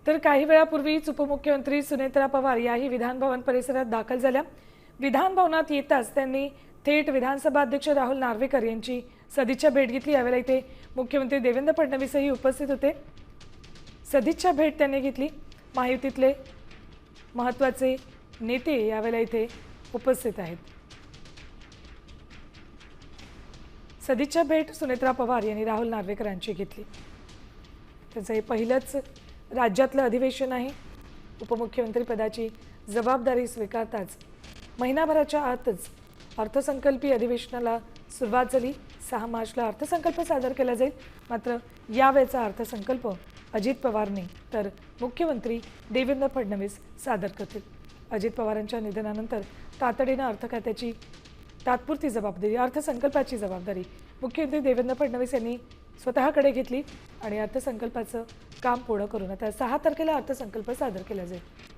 तर काही वेळापूर्वीच उपमुख्यमंत्री सुनेत्रा पवार याही विधान भवन परिसरात दाखल झाल्या। विधान भवनात येताच त्यांनी थेट विधानसभा अध्यक्ष राहुल नार्वेकर यांची सदिच्छा भेट घेतली। यावेळेला इथे मुख्यमंत्री देवेंद्र फडणवीसही उपस्थित होते। सदिच्छा भेट त्यांनी घेतली। महायुतीतले महत्त्वाचे नेते यावेळेला इथे उपस्थित आहेत। सदिच्छा भेट सुनेत्रा पवार यांनी राहुल नार्वेकर यांची घेतली। त्याचं हे पहिलंच राज्यातलं अधिवेशन आहे। उपमुख्यमंत्री पदाची जबाबदारी स्वीकारताच महिनाभराच्या आतच अर्थसंकल्पीय अधिवेशनाला सुरुवात झाली। 6 मार्चला अर्थसंकल्प सादर केला जाईल। मात्र यावेळचा अर्थसंकल्प अजित पवार नाही तर मुख्यमंत्री देवेंद्र फडणवीस सादर करतील। अजित पवारांच्या निधनानंतर तातडीने अर्थ खात्याची तात्पुरती जबाबदारी अर्थसंकल्पाची जबाबदारी मुख्यमंत्री देवेंद्र फडणवीस यांनी स्वतःकडे घेतली आणि अर्थसंकल्पाचं काम पूर्ण करून आता 6 तारखेला अर्थसंकल्प सादर केला जाईल।